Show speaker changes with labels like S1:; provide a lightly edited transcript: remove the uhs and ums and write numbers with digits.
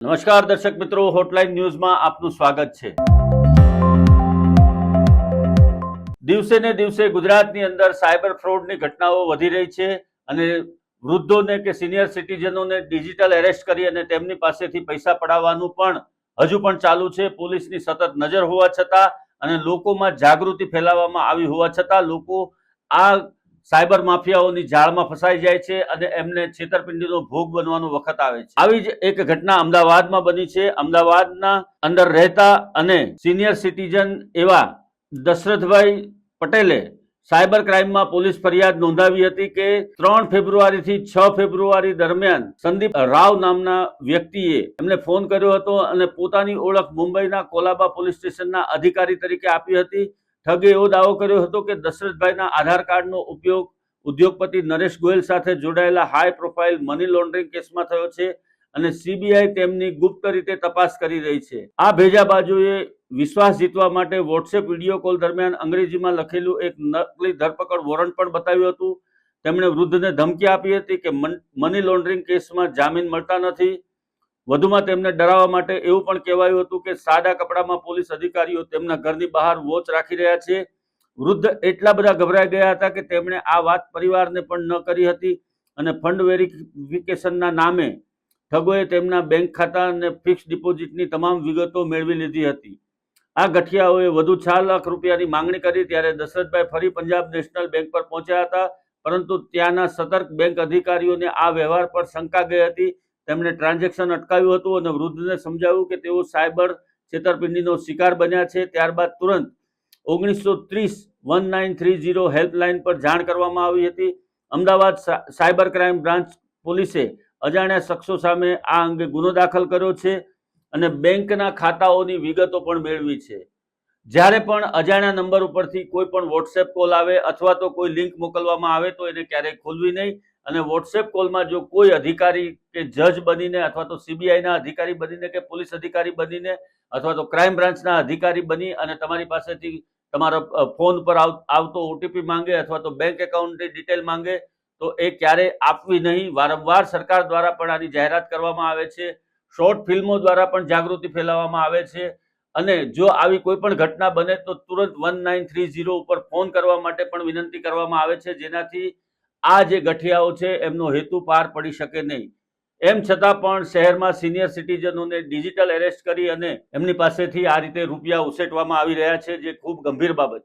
S1: નમસ્કાર દર્શક મિત્રો, હોટલાઇન ન્યૂઝમાં આપનું સ્વાગત છે। દિવસે ને દિવસે ગુજરાતની અંદર સાયબર ફ્રોડની ઘટનાઓ વધી રહી છે અને વૃદ્ધોને કે સિનિયર સિટીઝનોને ડિજિટલ એરેસ્ટ કરી અને તેમની પાસેથી પૈસા પડાવવાનું પણ હજુ પણ ચાલુ છે। પોલીસની સતત નજર હોવા છતાં અને લોકોમાં જાગૃતિ ફેલાવવામાં આવી હોવા છતાં લોકો આ સાયબર માફિયાઓની જાળમાં ફસાઈ જાય છે અને એમને છેતરપિંડીનો ભોગ બનવાનો વખત આવે છે। આવી જ એક ઘટના અમદાવાદમાં બની છે। અમદાવાદના અંદર રહેતા અને સિનિયર સિટીઝન એવા દશરથભાઈ પટેલે સાયબર ક્રાઇમમાં પોલીસ ફરિયાદ નોંધાવી હતી કે 3 ફેબ્રુઆરીથી 6 ફેબ્રુઆરી દરમિયાન સંદીપ રાવ નામના વ્યક્તિએ એમને ફોન કર્યો હતો અને પોતાની ઓળખ મુંબઈના કોલાબા પોલીસ સ્ટેશનના અધિકારી તરીકે આપી હતી। ઠગે એવો દાવો કર્યો હતો કે દશરથભાઈના આધાર કાર્ડનો ઉપયોગ ઉદ્યોગપતિ નરેશ ગોયલ સાથે જોડાયેલા હાઈ પ્રોફાઇલ મની લોન્ડરિંગ કેસમાં થયો છે અને સીબીઆઈ તેમની ગુપ્ત રીતે તપાસ કરી રહી છે। આ ભેજાબાજોએ વિશ્વાસ જીતવા માટે વોટ્સએપ વિડીયો કોલ દરમિયાન અંગ્રેજીમાં લખેલું એક નકલી ધરપકડ વોરંટ પણ બતાવ્યું હતું। તેમણે વૃદ્ધને ધમકી આપી હતી કે મની લોન્ડરિંગ કેસમાં જામીન મળતા નથી। વધુમાં તેમને ડરાવવા માટે એવું પણ કહેવાયું હતું કે સાદા કપડામાં પોલીસ અધિકારીઓ તેમના ઘરની બહાર વોચ રાખી રહ્યા છે। વૃદ્ધ એટલા બધા ગભરાઈ ગયા હતા કે તેમણે આ વાત પરિવારને પણ ન કરી હતી અને ફંડ વેરિફિકેશનના નામે ઠગોએ તેમના બેંક ખાતા અને ફિક્સ ડિપોઝિટની તમામ વિગતો મેળવી લીધી હતી। આ ગઠિયાઓએ વધુ 6 લાખ રૂપિયાની માંગણી કરી ત્યારે દશરથભાઈ ફરી પંજાબ નેશનલ બેંક પર પહોંચ્યા હતા, પરંતુ ત્યાંના સતર્ક બેંક અધિકારીઓને આ વ્યવહાર પર શંકા ગઈ હતી। તેમણે ટ્રાન્ઝેક્શન અટકાવ્યું હતું અને વૃદ્ધને સમજાવ્યું કે તેઓ સાયબર છેતરપિંડીનો શિકાર બન્યા છે। ત્યારબાદ તુરંત 1930 હેલ્પલાઇન પર જાણ કરવામાં આવી હતી। અમદાવાદ સાયબર ક્રાઇમ બ્રાન્ચ પોલીસે અજાણ્યા શખ્સો સામે આ અંગે ગુનો દાખલ કર્યો છે અને બેંકના ખાતાઓની વિગતો પણ મેળવી છે। જ્યારે પણ અજાણ્યા નંબર ઉપરથી કોઈ પણ વોટ્સએપ કોલ આવે અથવા તો કોઈ લિંક મોકલવામાં આવે તો એને ક્યારેય ખોલવી નહીં અને વોટ્સએપ કોલમાં જો કોઈ અધિકારી કે જજ બનીને અથવા તો સીબીઆઈના અધિકારી બનીને કે પોલીસ અધિકારી બનીને અથવા તો ક્રાઇમ બ્રાન્ચના અધિકારી બની અને તમારી પાસેથી તમારા ફોન પર આવતો ઓટીપી માંગે અથવા તો બેંક એકાઉન્ટની ડિટેલ માંગે તો એ ક્યારેય આપવી નહીં। વારંવાર સરકાર દ્વારા પણ આની જાહેરાત કરવામાં આવે છે, શોર્ટ ફિલ્મો દ્વારા પણ જાગૃતિ ફેલાવવામાં આવે છે અને જો આવી કોઈ પણ ઘટના બને તો તુરંત 1930 ઉપર ફોન કરવા માટે પણ વિનંતી કરવામાં આવે છે, જેનાથી આ જે ગઠિયાઓ છે એમનો હેતુ પાર પડી શકે નહીં। એમ છતાં પણ શહેરમાં સિનિયર સિટીઝનોને ડિજિટલ એરેસ્ટ કરી અને એમની પાસેથી આ રીતે રૂપિયા ઉસેટવામાં આવી રહ્યા છે, જે ખૂબ ગંભીર બાબત છે।